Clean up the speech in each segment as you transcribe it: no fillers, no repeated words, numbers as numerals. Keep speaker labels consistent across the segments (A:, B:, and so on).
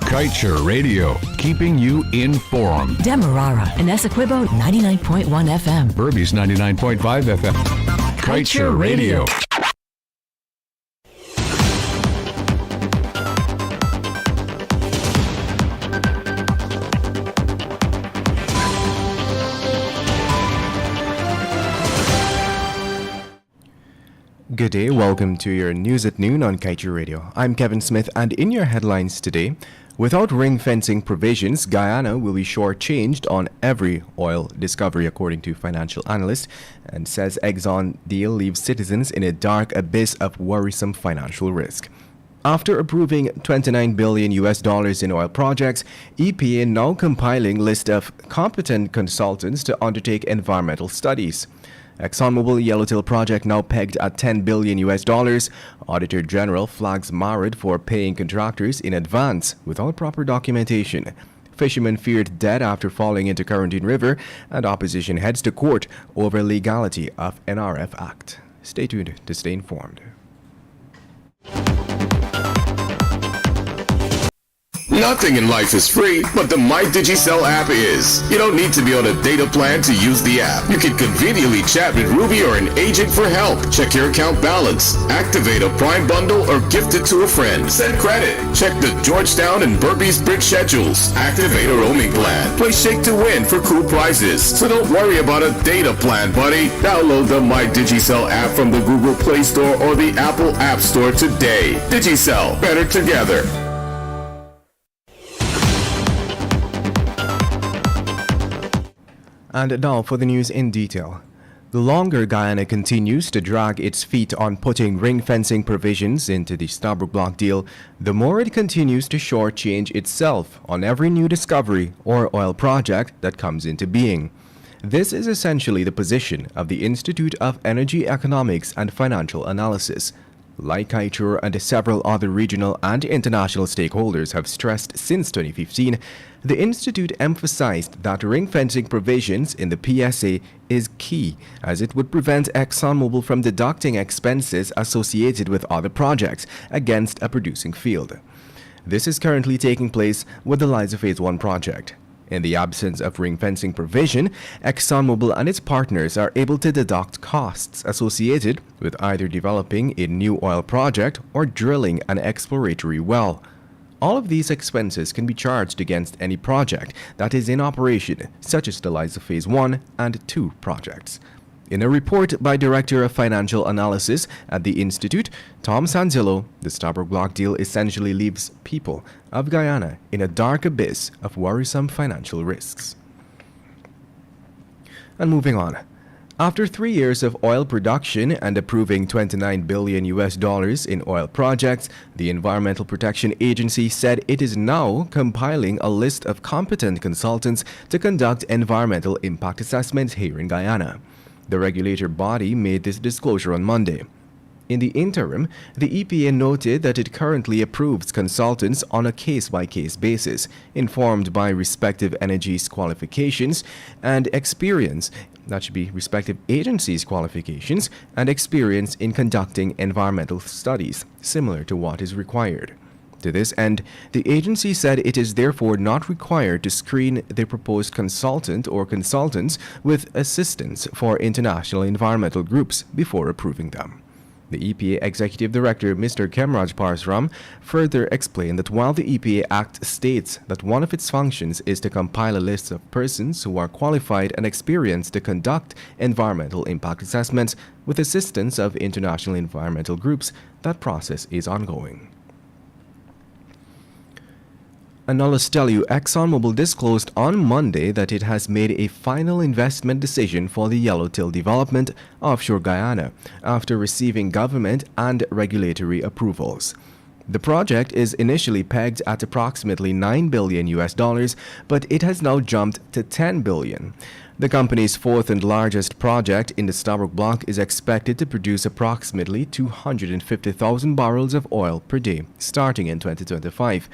A: Kaieteur Radio, keeping you informed.
B: Demerara and Essequibo 99.1 FM.
A: Burby's 99.5 FM. Kaieteur Radio.
C: Good day, welcome to your news at noon on Kaieteur Radio. I'm Kevin Smith, and in your headlines today, without ring fencing provisions, Guyana will be shortchanged on every oil discovery, according to financial analyst, and says Exxon deal leaves citizens in a dark abyss of worrisome financial risk. After approving $29 billion in oil projects, EPA now compiling list of competent consultants to undertake environmental studies. ExxonMobil Yellowtail project now pegged at $10 billion. Auditor General flags Marid for paying contractors in advance without proper documentation. Fishermen feared death after falling into Quarantine River, and opposition heads to court over legality of NRF Act. Stay tuned to stay informed.
D: Nothing in life is free, but the MyDigiCell app is. You don't need to be on a data plan to use the app. You can conveniently chat with Ruby or an agent for help. Check your account balance, activate a Prime bundle, or gift it to a friend. Send credit. Check the Georgetown and Burby's bridge schedules. Activate a roaming plan. Play Shake to Win for cool prizes. So don't worry about a data plan, buddy. Download the MyDigiCell app from the Google Play Store or the Apple App Store today. Digicel, better together.
C: And now for the news in detail. The longer Guyana continues to drag its feet on putting ring fencing provisions into the Stabroek Block deal, the more it continues to shortchange itself on every new discovery or oil project that comes into being. This is essentially the position of the Institute of Energy Economics and Financial Analysis. Like Kaieteur and several other regional and international stakeholders have stressed since 2015, the Institute emphasized that ring fencing provisions in the PSA is key, as it would prevent ExxonMobil from deducting expenses associated with other projects against a producing field. This is currently taking place with the Liza Phase 1 project. In the absence of ring fencing provision, ExxonMobil and its partners are able to deduct costs associated with either developing a new oil project or drilling an exploratory well. All of these expenses can be charged against any project that is in operation, such as the Liza Phase 1 and 2 projects. In a report by Director of Financial Analysis at the Institute, Tom Sanzillo, the Stabroek Block deal essentially leaves people of Guyana in a dark abyss of worrisome financial risks. And moving on. After 3 years of oil production and approving $29 billion in oil projects, the Environmental Protection Agency said it is now compiling a list of competent consultants to conduct environmental impact assessments here in Guyana. The regulator body made this disclosure on Monday. In the interim, the EPA noted that it currently approves consultants on a case-by-case basis, informed by respective entities' qualifications and experience. That should be respective agencies' qualifications and experience in conducting environmental studies, similar to what is required. To this end, the agency said it is therefore not required to screen the proposed consultant or consultants with assistance for international environmental groups before approving them. The EPA Executive Director, Mr. Kemraj Parsram, further explained that while the EPA Act states that one of its functions is to compile a list of persons who are qualified and experienced to conduct environmental impact assessments with assistance of international environmental groups, that process is ongoing. And now let's tell you, ExxonMobil disclosed on Monday that it has made a final investment decision for the Yellowtail development offshore Guyana after receiving government and regulatory approvals. The project is initially pegged at approximately $9 billion, but it has now jumped to $10 billion. The company's fourth and largest project in the Stabroek Block is expected to produce approximately 250,000 barrels of oil per day starting in 2025.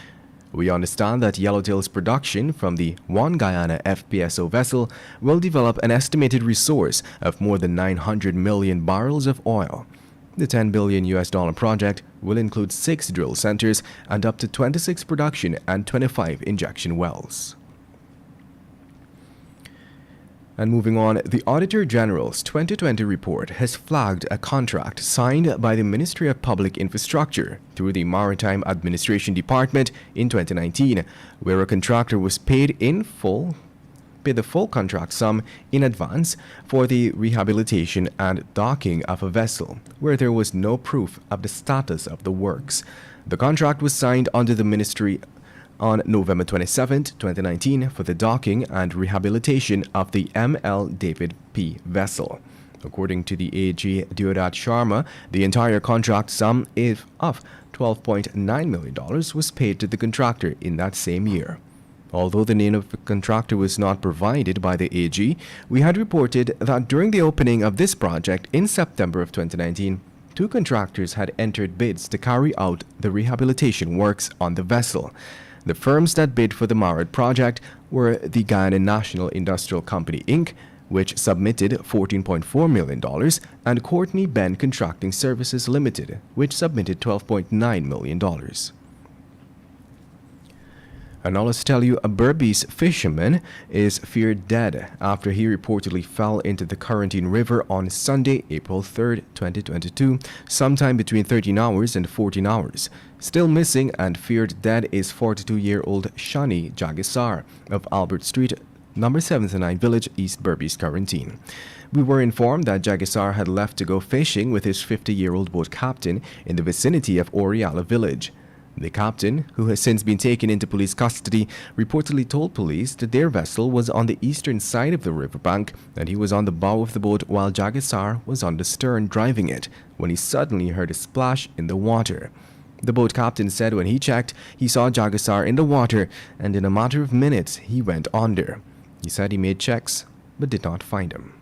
C: We understand that Yellowtail's production from the One Guyana FPSO vessel will develop an estimated resource of more than 900 million barrels of oil. The $10 billion project will include 6 drill centers and up to 26 production and 25 injection wells. And moving on, the Auditor General's 2020 report has flagged a contract signed by the Ministry of Public Infrastructure through the Maritime Administration Department in 2019, where a contractor was paid the full contract sum in advance for the rehabilitation and docking of a vessel, where there was no proof of the status of the works. The contract was signed under the ministry on November 27, 2019 for the docking and rehabilitation of the M.L. David P. vessel. According to the AG Deodat Sharma, the entire contract sum of $12.9 million was paid to the contractor in that same year. Although the name of the contractor was not provided by the AG, we had reported that during the opening of this project in September of 2019, 2 contractors had entered bids to carry out the rehabilitation works on the vessel. The firms that bid for the MARAD project were the Guyana National Industrial Company, Inc., which submitted $14.4 million, and Courtney Ben Contracting Services Limited, which submitted $12.9 million. And now let's tell you, a Berbice fisherman is feared dead after he reportedly fell into the Quarantine River on Sunday, April 3, 2022, sometime between 13 hours and 14 hours. Still missing and feared dead is 42-year-old Shani Jagisar of Albert Street, number 79 Village, East Berbice Quarantine. We were informed that Jagisar had left to go fishing with his 50-year-old boat captain in the vicinity of Oriala Village. The captain, who has since been taken into police custody, reportedly told police that their vessel was on the eastern side of the riverbank and he was on the bow of the boat while Jagisar was on the stern driving it when he suddenly heard a splash in the water. The boat captain said when he checked, he saw Jagisar in the water and in a matter of minutes he went under. He said he made checks but did not find him.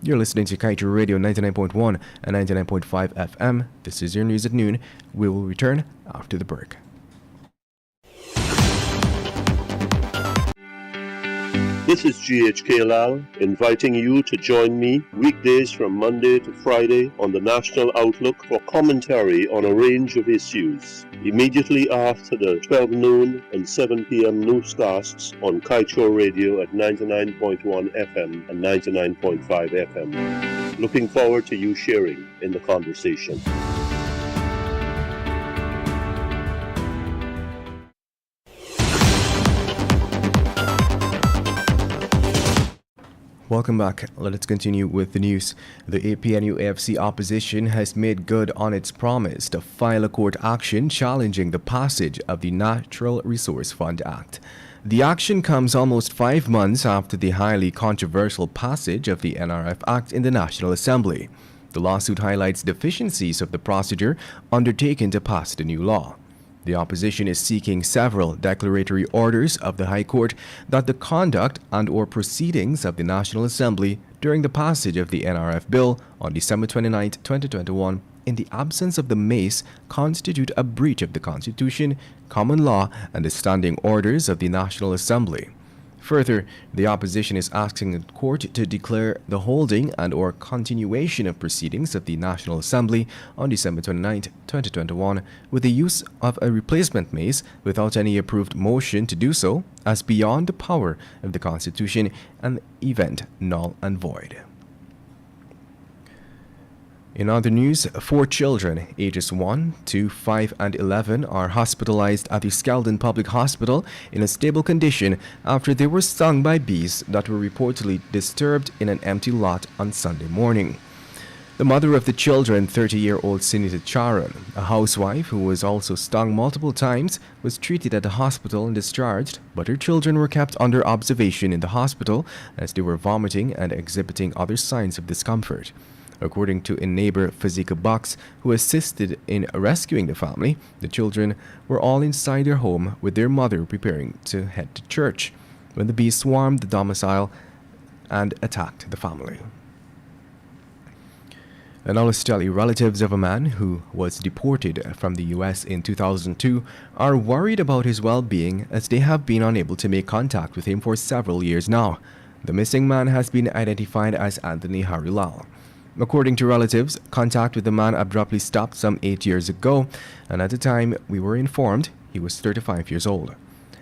C: You're listening to Kaieteur Radio 99.1 and 99.5 FM. This is your news at noon. We will return after the break.
E: This is GHK Lal inviting you to join me weekdays from Monday to Friday on the National Outlook for commentary on a range of issues. Immediately after the 12 noon and 7 p.m. newscasts on Kaieteur Radio at 99.1 FM and 99.5 FM. Looking forward to you sharing in the conversation.
C: Welcome back. Let's continue with the news. The APNU-AFC opposition has made good on its promise to file a court action challenging the passage of the Natural Resource Fund Act. The action comes almost 5 months after the highly controversial passage of the NRF Act in the National Assembly. The lawsuit highlights deficiencies of the procedure undertaken to pass the new law. The opposition is seeking several declaratory orders of the High Court that the conduct and/or proceedings of the National Assembly during the passage of the NRF Bill on December 29, 2021, in the absence of the MACE, constitute a breach of the Constitution, common law, and the standing orders of the National Assembly. Further, the opposition is asking the court to declare the holding and/or continuation of proceedings of the National Assembly on December 29, 2021, with the use of a replacement mace without any approved motion to do so, as beyond the power of the Constitution and event null and void. In other news, 4 children, ages 1, 2, 5, and 11, are hospitalized at the Skeldon Public Hospital in a stable condition after they were stung by bees that were reportedly disturbed in an empty lot on Sunday morning. The mother of the children, 30-year-old Sinita Charan, a housewife who was also stung multiple times, was treated at the hospital and discharged, but her children were kept under observation in the hospital as they were vomiting and exhibiting other signs of discomfort. According to a neighbor, Fazika Box, who assisted in rescuing the family, the children were all inside their home with their mother preparing to head to church when the bees swarmed the domicile and attacked the family. And now let's tell you, relatives of a man who was deported from the U.S. in 2002 are worried about his well-being as they have been unable to make contact with him for several years now. The missing man has been identified as Anthony Harilal. According to relatives, contact with the man abruptly stopped some 8 years ago, and at the time we were informed he was 35 years old.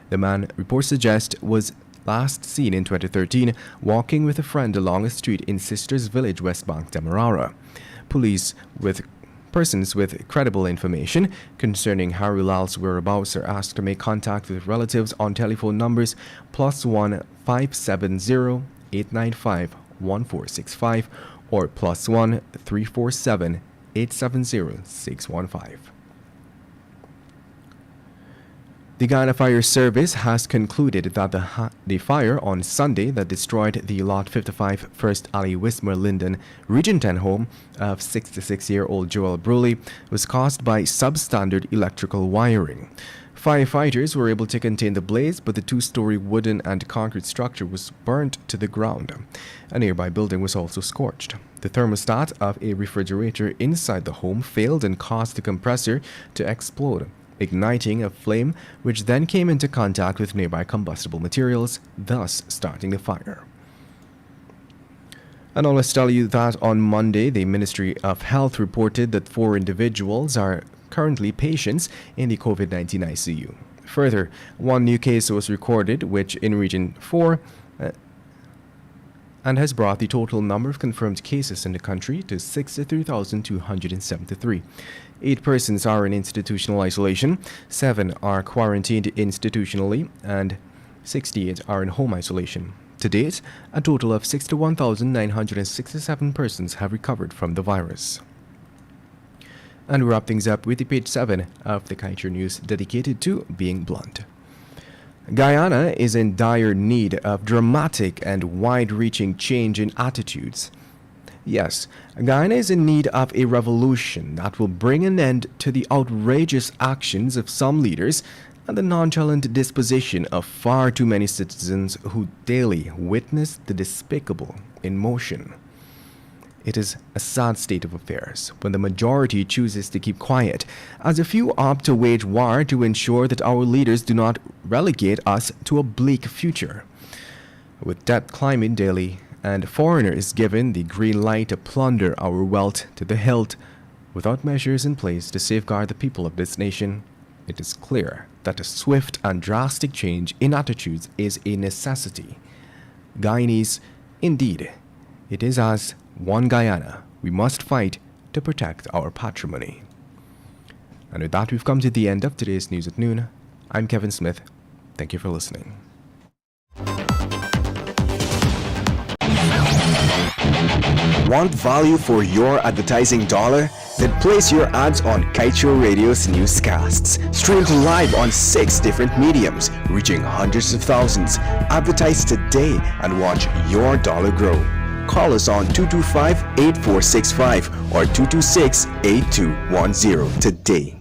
C: The man, reports suggest, was last seen in 2013 walking with a friend along a street in Sisters Village, West Bank, Demerara. Police with persons with credible information concerning Harry Lal's whereabouts are asked to make contact with relatives on telephone numbers +1 570 895 1465 or +1 347 870 615. The Guyana Fire Service has concluded that the fire on Sunday that destroyed the Lot 55 First Alley Wismer Linden Region 10 home of 66-year-old Joel Bruley was caused by substandard electrical wiring. Firefighters were able to contain the blaze, but the two-story wooden and concrete structure was burnt to the ground. A nearby building was also scorched. The thermostat of a refrigerator inside the home failed and caused the compressor to explode, igniting a flame which then came into contact with nearby combustible materials, thus starting the fire. And I'll just tell you that on Monday, the Ministry of Health reported that 4 individuals are currently patients in the COVID-19 ICU. Further, 1 new case was recorded, which in Region 4 and has brought the total number of confirmed cases in the country to 63,273. 8 persons are in institutional isolation, 7 are quarantined institutionally, and 68 are in home isolation. To date, a total of 61,967 persons have recovered from the virus. And we wrap things up with the page 7 of the Kaieteur News dedicated to being blunt. Guyana is in dire need of dramatic and wide-reaching change in attitudes. Yes, Guyana is in need of a revolution that will bring an end to the outrageous actions of some leaders and the nonchalant disposition of far too many citizens who daily witness the despicable in motion. It is a sad state of affairs when the majority chooses to keep quiet, as a few opt to wage war to ensure that our leaders do not relegate us to a bleak future. With debt climbing daily and foreigners given the green light to plunder our wealth to the hilt, without measures in place to safeguard the people of this nation, it is clear that a swift and drastic change in attitudes is a necessity. Guyanese, indeed, it is as one Guyana we must fight to protect our patrimony. And with that, we've come to the end of today's News at Noon. I'm Kevin Smith. Thank you for listening.
F: Want value for your advertising dollar? Then place your ads on Kaieteur Radio's newscasts. Streamed live on 6 different mediums, reaching hundreds of thousands. Advertise today and watch your dollar grow. Call us on 225-8465 or 226-8210 today.